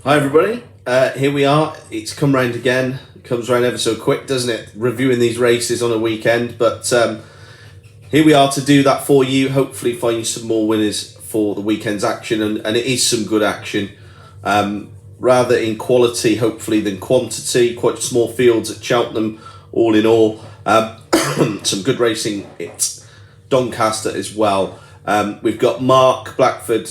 Hi everybody, here we are. It's come round again. It comes round ever so quick, doesn't it? Reviewing these races on a weekend, but here we are to do that for you. Hopefully find you some more winners for the weekend's action, and it is some good action. Rather in quality, hopefully, than quantity. Quite small fields at Cheltenham, all in all. Some good racing at Doncaster as well. We've got Mark Blackford,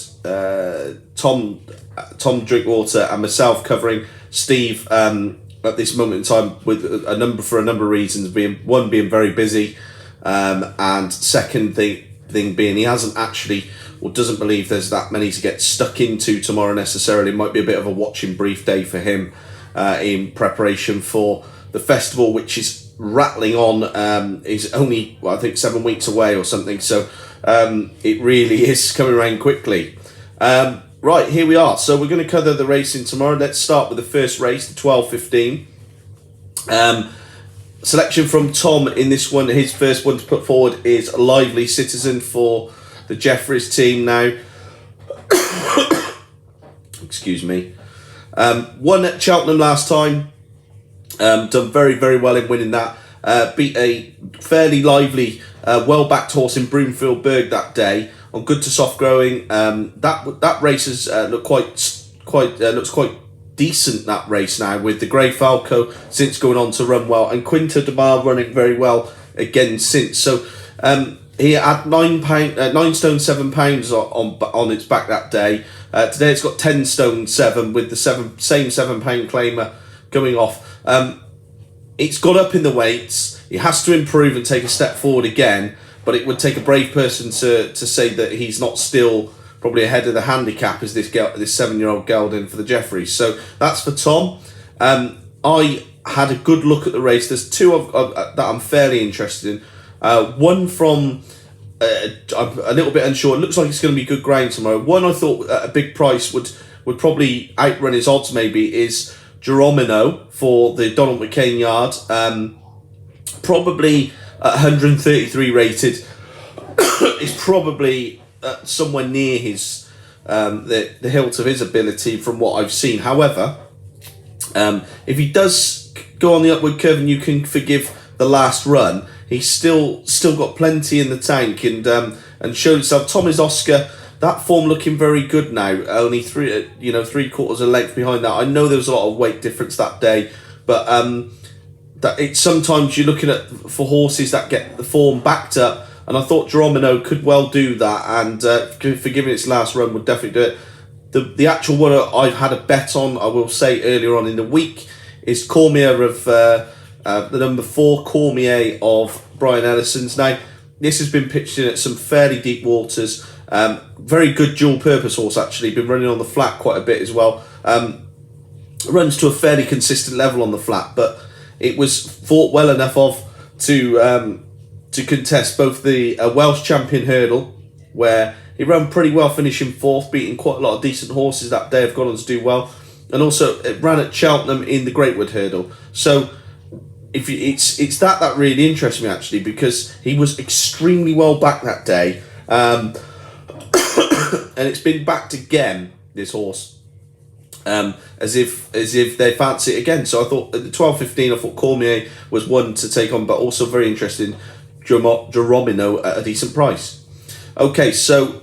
Tom Drinkwater and myself covering Steve at this moment in time with a number of reasons, being very busy, and second thing being he hasn't actually or doesn't believe there's that many to get stuck into tomorrow necessarily. It might be a bit of a watching brief day for him in preparation for the festival, which is rattling on. Is only, I think, 7 weeks away or something, so it really is coming around quickly. Right, here we are. So we're going to cover the racing tomorrow. Let's start with the first race, the 12:15. Selection from Tom in this one. His first one to put forward is a Lively Citizen for the Jeffries team now. Excuse me. Won at Cheltenham last time. Done very, very well in winning that. Beat a fairly lively, well-backed horse in Broomfield Berg that day on good to soft growing. That race has looks quite decent, that race now, with the Grey Falco since going on to run well, and Quinta de Mar running very well again since. So he had 9 stone 7 pounds on its back that day. Today it's got 10 stone 7 with the same 7 pound claimer going off. It's got up in the weights. He has to improve and take a step forward again, but it would take a brave person to say that he's not still probably ahead of the handicap as this 7-year-old gelding for the Jeffries. So that's for Tom. I had a good look at the race. There's two that I'm fairly interested in. One from I'm a little bit unsure. It looks like it's going to be good ground tomorrow. One I thought at a big price would probably outrun his odds. Maybe is Geromino for the Donald McCain yard. Probably at 133 rated. Is probably somewhere near his the hilt of his ability from what I've seen. However, if he does go on the upward curve and you can forgive the last run, he's still got plenty in the tank and showed himself. Thomas Oscar, that form looking very good now. Only 3/4 of length behind that. I know there was a lot of weight difference that day, but that it's sometimes you're looking at for horses that get the form backed up, and I thought Geromino could well do that, and forgiving its last run would definitely do it. The actual one I've had a bet on, I will say earlier on in the week, is Cormier of the number 4 Cormier of Brian Ellison's. Now this has been pitched in at some fairly deep waters. Very good dual purpose horse, actually. Been running on the flat quite a bit as well. Runs to a fairly consistent level on the flat, but it was fought well enough to contest both the Welsh Champion Hurdle, where he ran pretty well, finishing 4th, beating quite a lot of decent horses that day. Have gone on to do well, and also it ran at Cheltenham in the Greatwood Hurdle. So it's that really interests me, actually, because he was extremely well back that day, and it's been backed again, this horse. As if they fancy it again. So I thought at the 12:15, I thought Cormier was one to take on, but also very interesting, Geromino at a decent price. Okay, so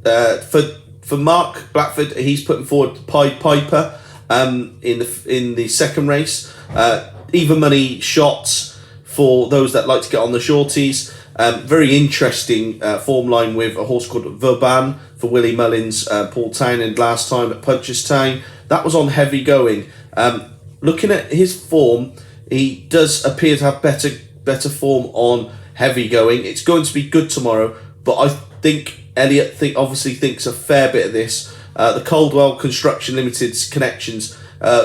for Mark Blackford, he's putting forward Pied Piper in the second race. Even money shots for those that like to get on the shorties. Very interesting form line with a horse called Vauban for Willie Mullins, Paul Townend last time at Punchestown. That was on heavy going. Looking at his form, he does appear to have better form on heavy going. It's going to be good tomorrow, but I think Elliot obviously thinks a fair bit of this. The Coldwell Construction Limited's connections,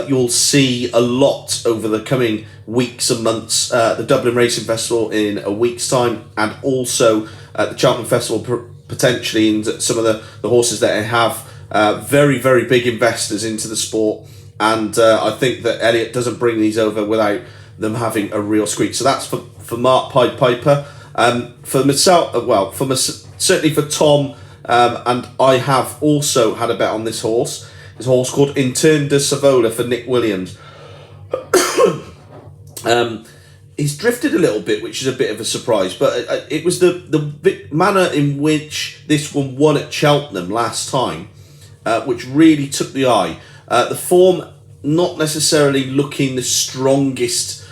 you'll see a lot over the coming weeks and months. The Dublin Racing Festival in a week's time, and also at the Cheltenham Festival potentially, and some of the horses that they have. Very, very big investors into the sport, and I think that Elliot doesn't bring these over without them having a real squeak. So that's for Mark Pied Piper. For myself, certainly for Tom, and I have also had a bet on this horse. There's a horse called Interne de Savola for Nick Williams. He's drifted a little bit, which is a bit of a surprise, but it was the manner in which this one won at Cheltenham last time, which really took the eye. The form not necessarily looking the strongest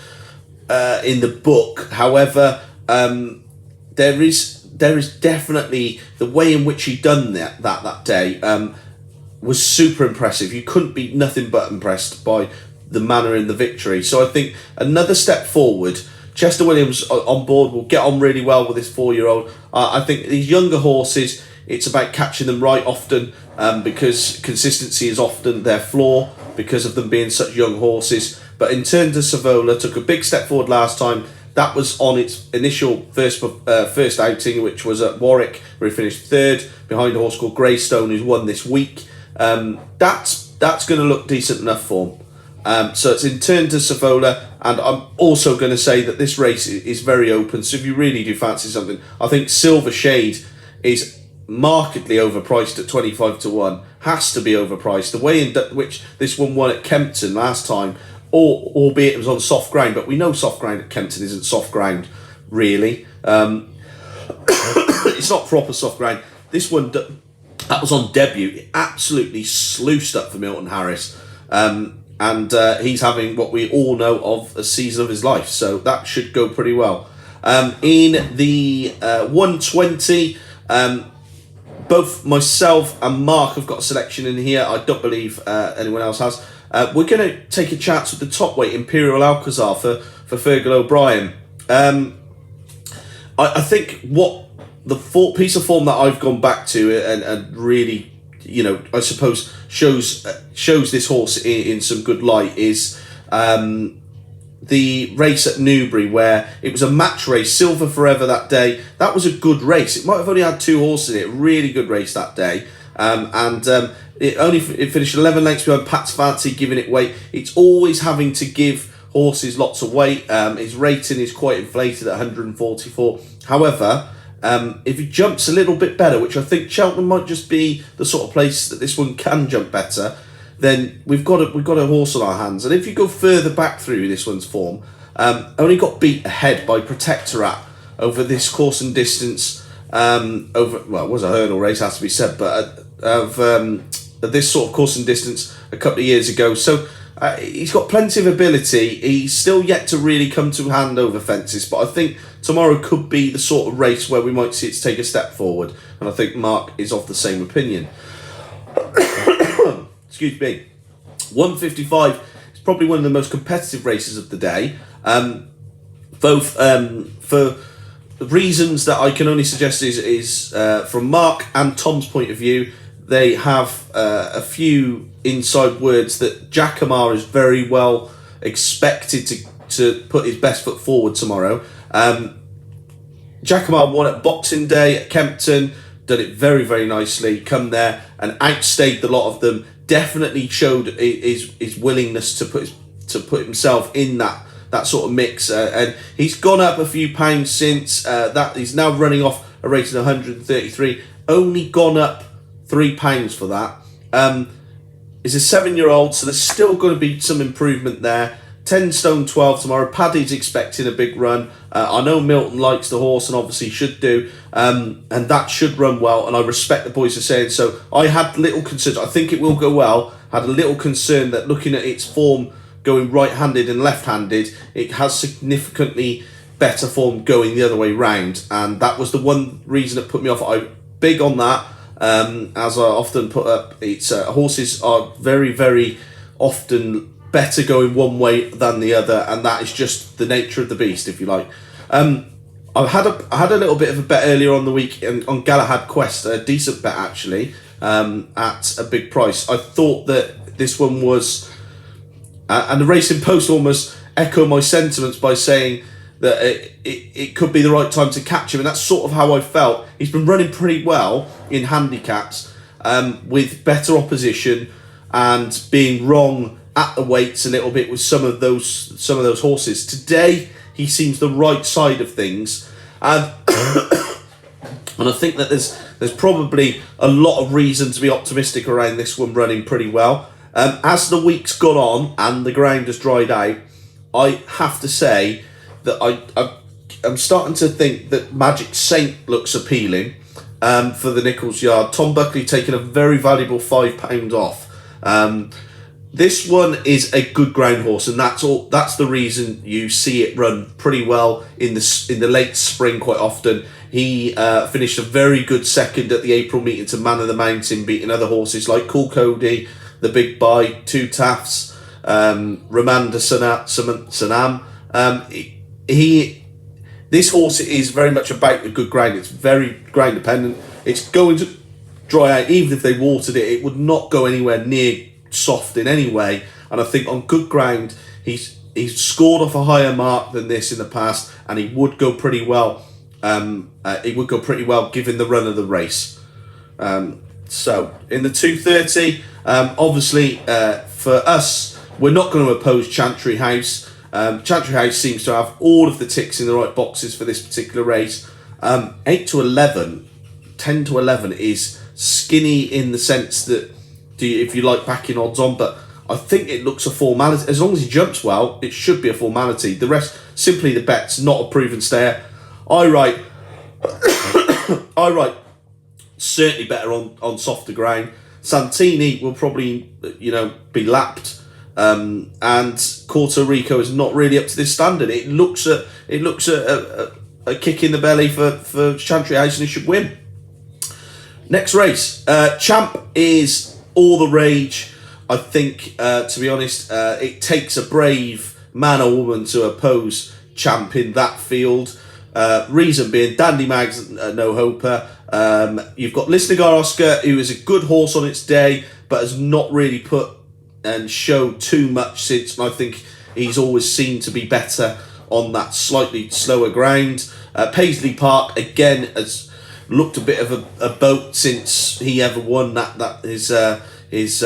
in the book. However, there is definitely the way in which he done that day was super impressive. You couldn't be nothing but impressed by the manner in the victory. So I think another step forward. Chester Williams on board will get on really well with this 4-year-old. I think these younger horses, it's about catching them right often, because consistency is often their flaw because of them being such young horses. But in terms of Savola, took a big step forward last time. That was on its initial first outing, which was at Warwick, where he finished third behind a horse called Greystone, who's won this week. That's going to look decent enough for him. So it's in turn to Savola, and I'm also going to say that this race is very open. So if you really do fancy something, I think Silver Shade is markedly overpriced at 25-1. Has to be overpriced. The way in which this one won at Kempton last time, albeit it was on soft ground, but we know soft ground at Kempton isn't soft ground really. It's not proper soft ground. This one, that was on debut, it absolutely sluiced up for Milton Harris. And he's having what we all know of a season of his life, so that should go pretty well. In the 120, both myself and Mark have got a selection in here. I don't believe anyone else has. We're going to take a chance with the top weight, Imperial Alcazar for Fergal O'Brien. I think what the piece of form that I've gone back to and really, I suppose shows this horse in some good light is the race at Newbury, where it was a match race, Silver Forever that day. That was a good race. It might have only had 2 horses in it. Really good race that day. It finished 11 lengths behind Pat's Fancy, giving it weight. It's always having to give horses lots of weight. His rating is quite inflated at 144. However, if he jumps a little bit better, which I think Cheltenham might just be the sort of place that this one can jump better, then we've got a horse on our hands. And if you go further back through this one's form, only got beat ahead by Protectorat over this course and distance. It was a hurdle race, has to be said, but of this sort of course and distance a couple of years ago. So he's got plenty of ability. He's still yet to really come to hand over fences, but I think tomorrow could be the sort of race where we might see it take a step forward, and I think Mark is of the same opinion. Excuse me. 155 is probably one of the most competitive races of the day, both for reasons that I can only suggest is from Mark and Tom's point of view. They have a few inside words that Jackamar is very well expected to put his best foot forward tomorrow. Jackamar won at Boxing Day at Kempton, done it very, very nicely, come there and outstayed the lot of them, definitely showed his willingness to put himself in that sort of mix, and he's gone up a few pounds since that. He's now running off a rating of 133, only gone up £3 for that. He's a 7-year-old, so there's still going to be some improvement there. 10 stone 12 tomorrow. Paddy's expecting a big run. I know Milton likes the horse and obviously should do, and that should run well, and I respect the boys for saying so. I had little concerns. I think it will go well. Had a little concern that looking at its form going right-handed and left-handed, it has significantly better form going the other way round, and that was the one reason that put me off. I'm big on that. As I often put up, it's horses are very, very often better going one way than the other, and that is just the nature of the beast, if you like. I had a little bit of a bet earlier on the week on Galahad Quest, a decent bet actually, at a big price. I thought that this one was, and the Racing Post almost echoed my sentiments by saying that it could be the right time to catch him, and that's sort of how I felt. He's been running pretty well in handicaps with better opposition and being wrong at the weights a little bit with some of those horses. Today he seems the right side of things, and I think that there's probably a lot of reason to be optimistic around this one running pretty well. As the week's gone on and the ground has dried out, I have to say that I'm starting to think that Magic Saint looks appealing for the Nichols Yard. Tom Buckley taking a very valuable £5 off. This one is a good ground horse, and that's all. That's the reason you see it run pretty well in the late spring quite often. He finished a very good second at the April meeting to Man of the Mountain, beating other horses like Cool Cody, The Big Bye, Two Tafts, Ramanda Sanam. This horse is very much about the good ground. It's very ground dependent. It's going to dry out. Even if they watered it, it would not go anywhere near soft in any way. And I think on good ground, he's scored off a higher mark than this in the past, and he would go pretty well. He would go pretty well given the run of the race. So in the 230, obviously for us, we're not going to oppose Chantry House. Chantry House seems to have all of the ticks in the right boxes for this particular race. 8 to 11, 10 to 11 is skinny in the sense that if you like backing odds on, but I think it looks a formality. As long as he jumps well, it should be a formality. The rest, simply the bet's not a proven stayer. I write certainly better on softer ground. Santini will probably, be lapped. And Puerto Rico is not really up to this standard. It looks a kick in the belly for Chantry House, and he should win. Next race, Champ is all the rage. I think, to be honest, it takes a brave man or woman to oppose Champ in that field. Reason being, Dandy Mag's no hoper. You've got Lisnagar Oscar, who is a good horse on its day, but has not really put and showed too much since. And I think he's always seemed to be better on that slightly slower ground. Paisley Park again has looked a bit of a boat since he ever won his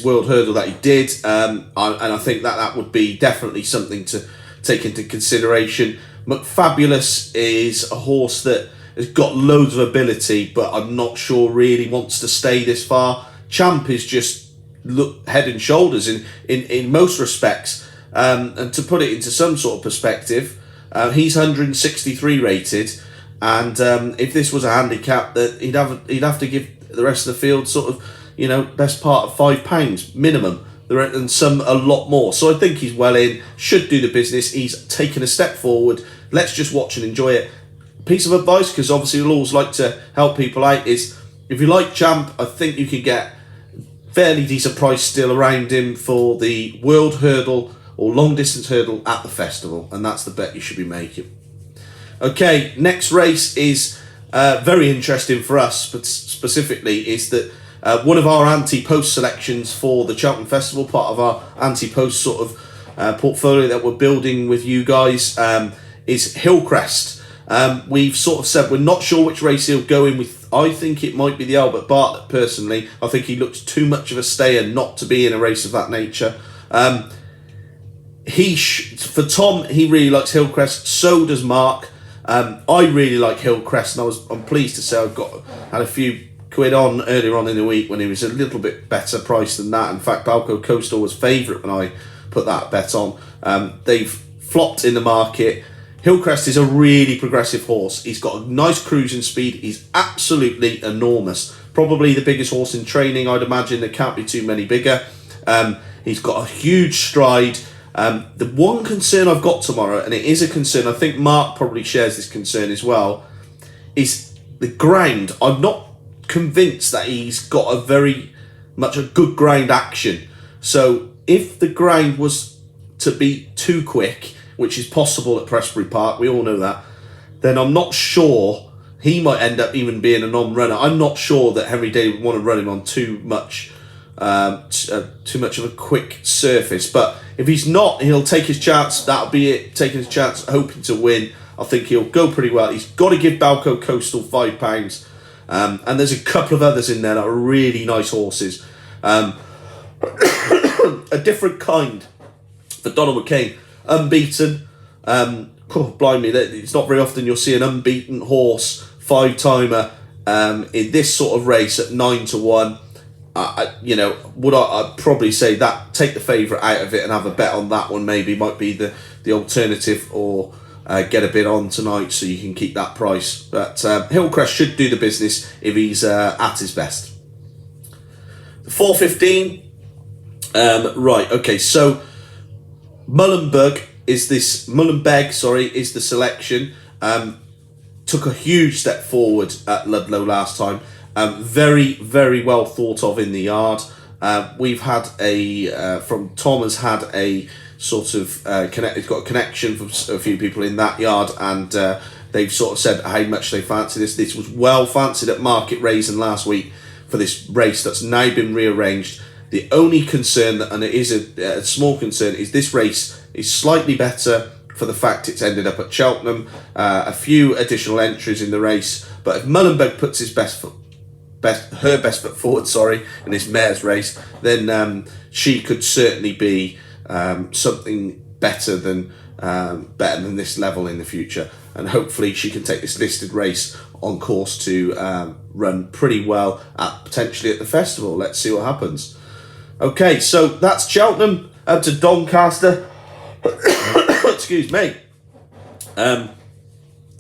world hurdle that he did, and I think that would be definitely something to take into consideration. McFabulous is a horse that has got loads of ability, but I'm not sure really wants to stay this far. Champ is just head and shoulders in most respects, and to put it into some sort of perspective, he's 163 rated, and if this was a handicap, that he'd have to give the rest of the field sort of best part of £5 minimum, and some a lot more. So I think he's well in, should do the business. He's taken a step forward. Let's just watch and enjoy it. Piece of advice, because obviously we'll always like to help people out, is if you like Champ, I think you can get fairly decent price still around him for the World Hurdle or Long Distance Hurdle at the festival, and that's the bet you should be making. Okay, next race is very interesting for us, but specifically is that one of our anti-post selections for the Cheltenham Festival, part of our anti-post sort of portfolio that we're building with you guys, is Hillcrest. We've sort of said we're not sure which race he'll go in with. I think it might be the Albert Bartlett, personally. I think he looks too much of a stayer not to be in a race of that nature. For Tom, he really likes Hillcrest. So does Mark. I really like Hillcrest, and I'm pleased to say had a few quid on earlier on in the week when he was a little bit better priced than that. In fact, Balco Coastal was favourite when I put that bet on. They've flopped in the market. Hillcrest is a really progressive horse. He's got a nice cruising speed. He's absolutely enormous. Probably the biggest horse in training, I'd imagine. There can't be too many bigger. He's got a huge stride. The one concern I've got tomorrow, and it is a concern, I think Mark probably shares this concern as well, is the ground. I'm not convinced that he's got a very much a good ground action. So if the ground was to be too quick, which is possible at Prestbury Park, we all know that, then I'm not sure he might end up even being a non-runner. I'm not sure that Henry Day would want to run him on too much of a quick surface. But if he's not, he'll take his chance. That'll be it, taking his chance, hoping to win. I think he'll go pretty well. He's got to give Balco Coastal £5. And there's a couple of others in there that are really nice horses. A different kind for Donald McCain. Unbeaten. Blimey, it's not very often you'll see an unbeaten horse, 5-timer, in this sort of race at 9-1. I'd probably say that take the favourite out of it and have a bet on that one. Maybe might be the alternative, or get a bid on tonight so you can keep that price. But Hillcrest should do the business if he's at his best. The 4:15. Right. Okay. So Mullenbeg is the selection. Took a huge step forward at Ludlow last time. Very, very well thought of in the yard. We've had from Tom has had a sort of he's got a connection from a few people in that yard, and they've sort of said how much they fancy this. This was well fancied at Market Raisin last week for this race that's now been rearranged. The only concern, and it is a small concern, is this race is slightly better for the fact it's ended up at Cheltenham. A few additional entries in the race, but if Mullenbeg puts his best foot forward, in this mare's race, then she could certainly be something better than this level in the future, and hopefully she can take this listed race on course to run pretty well potentially at the festival. Let's see what happens. Okay, so that's Cheltenham. Up to Doncaster. Excuse me.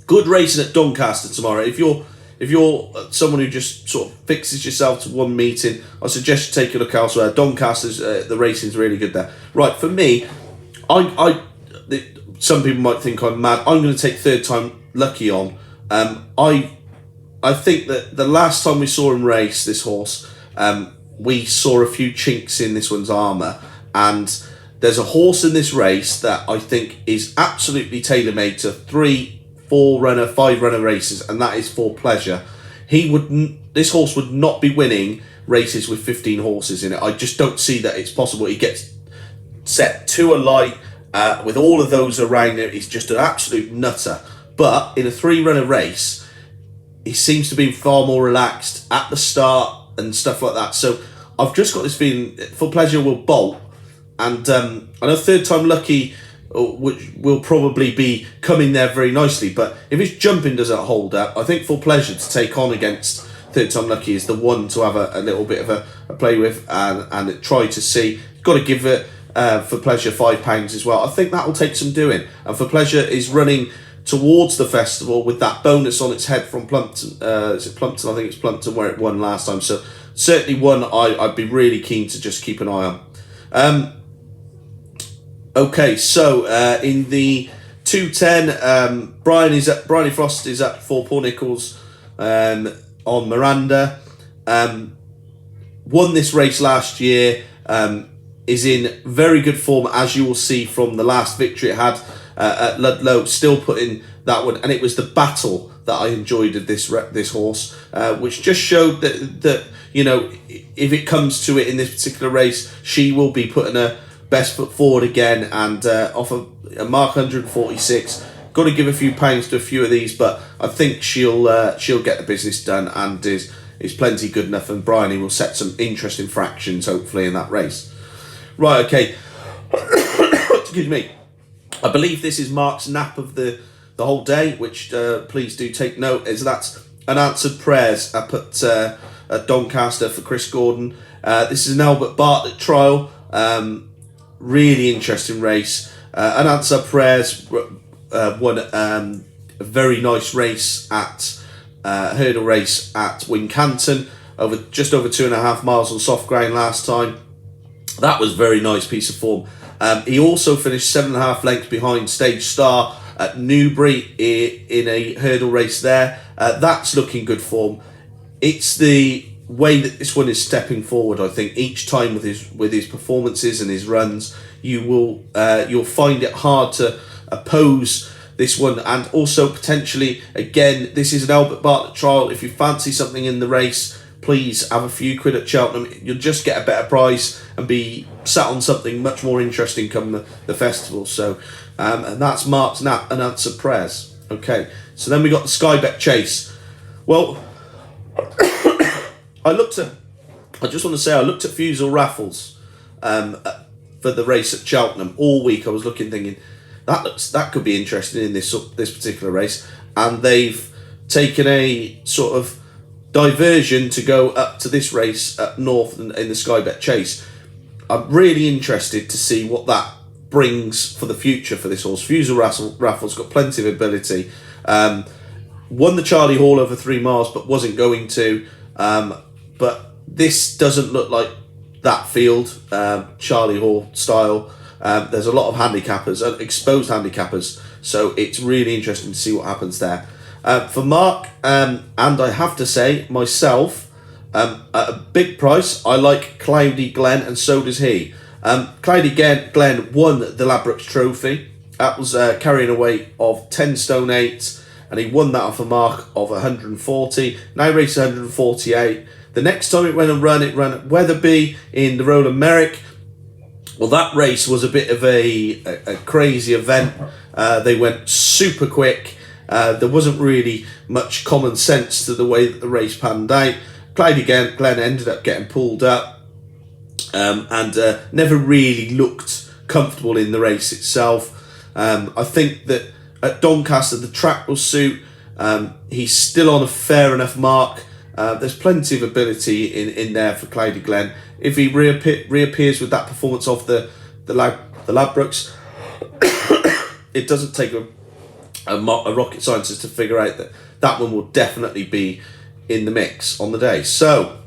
Good racing at Doncaster tomorrow. If you're someone who just sort of fixes yourself to one meeting, I suggest you take a look elsewhere. Doncaster's the racing's really good there. Right, for me, some people might think I'm mad. I'm going to take Third Time Lucky on. I think that the last time we saw him race this horse, we saw a few chinks in this one's armour, and there's a horse in this race that I think is absolutely tailor-made to 3, 4 runner, 5 runner races, and that is For Pleasure. This horse would not be winning races with 15 horses in it. I just don't see that it's possible. He gets set too alight with all of those around him. He's just an absolute nutter. But in a 3 runner race, he seems to be far more relaxed at the start and stuff like that. So I've just got this feeling For Pleasure will bolt. And I know Third Time Lucky which will probably be coming there very nicely, but if his jumping doesn't hold up, I think For Pleasure to take on against Third Time Lucky is the one to have a little bit of a play with and try to see. Got to give it For Pleasure £5 as well. I think that will take some doing, and For Pleasure is running towards the festival with that bonus on its head from Plumpton. Is it Plumpton? I think it's Plumpton where it won last time, so certainly one I'd be really keen to just keep an eye on. Okay, so in the 210, Bryony Frost is at 4 Paul Nichols on Miranda. Won this race last year, is in very good form, as you will see from the last victory it had at Ludlow, still putting that one, and it was the battle that I enjoyed of this horse, which just showed that you know, if it comes to it in this particular race, she will be putting her best foot forward again, and off a mark 146. Got to give a few pounds to a few of these, but I think she'll get the business done, and is plenty good enough, and Bryony will set some interesting fractions hopefully in that race. Right, okay. Excuse me. I believe this is Mark's nap of the whole day, which please do take note, is that's Unanswered Prayers up at Doncaster for Chris Gordon. This is an Albert Bartlett trial. Really interesting race. Unanswered Prayers won a very nice race at hurdle race at Wincanton, just over 2.5 miles on soft ground last time. That was a very nice piece of form. He also finished 7.5 lengths behind Stage Star at Newbury in a hurdle race there. That's looking good form. It's the way that this one is stepping forward. I think each time with his performances and his runs, you'll find it hard to oppose this one. And also potentially, again, this is an Albert Bartlett trial. If you fancy something in the race, please have a few quid at Cheltenham. You'll just get a better price and be sat on something much more interesting come the festival. So and that's Mark's nap and Unanswered Prayers. Okay, so then we got the Skybet Chase. Well, I looked at Fusel Raffles for the race at Cheltenham all week. I was thinking that could be interesting in this particular race, and they've taken a sort of diversion to go up to this race up north in the Sky Bet Chase. I'm really interested to see what that brings for the future for this horse. Fusel Raffle's got plenty of ability. Won the Charlie Hall over 3 miles, but wasn't going to. But this doesn't look like that field, Charlie Hall style. There's a lot of handicappers, exposed handicappers, so it's really interesting to see what happens there. For Mark, and I have to say, myself, at a big price, I like Cloudy Glen, and so does he. Cloudy Glen won the Ladbrokes Trophy. That was carrying a weight of 10 stone 8, and he won that off a mark of 140. Now raced 148. The next time it ran at Wetherby in the Roland Merrick. Well, that race was a bit of a crazy event. They went super quick. There wasn't really much common sense to the way that the race panned out. Cloudy Glen ended up getting pulled up and never really looked comfortable in the race itself. I think that at Doncaster, the track will suit. He's still on a fair enough mark. There's plenty of ability in there for Cloudy Glen. If he reappears with that performance of the Ladbrokes, it doesn't take a rocket scientist to figure out that one will definitely be in the mix on the day. So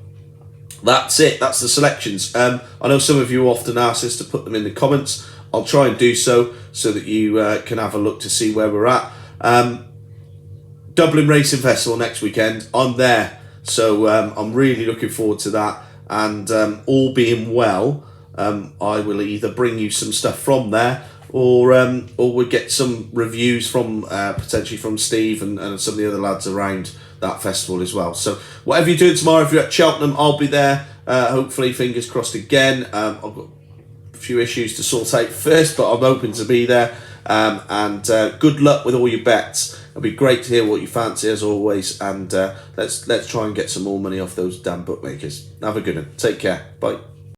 that's it. That's the selections. I know some of you often ask us to put them in the comments. I'll try and do so that you can have a look to see where we're at. Dublin Racing Festival next weekend. I'm there. So I'm really looking forward to that, and all being well, I will either bring you some stuff from there, or we'll get some reviews from potentially from Steve and some of the other lads around that festival as well. So whatever you're doing tomorrow, if you're at Cheltenham, I'll be there. Hopefully, fingers crossed again. I've got a few issues to sort out first, but I'm hoping to be there. And good luck with all your bets. It'll be great to hear what you fancy as always, and let's try and get some more money off those damn bookmakers. Have a good one. Take care. Bye.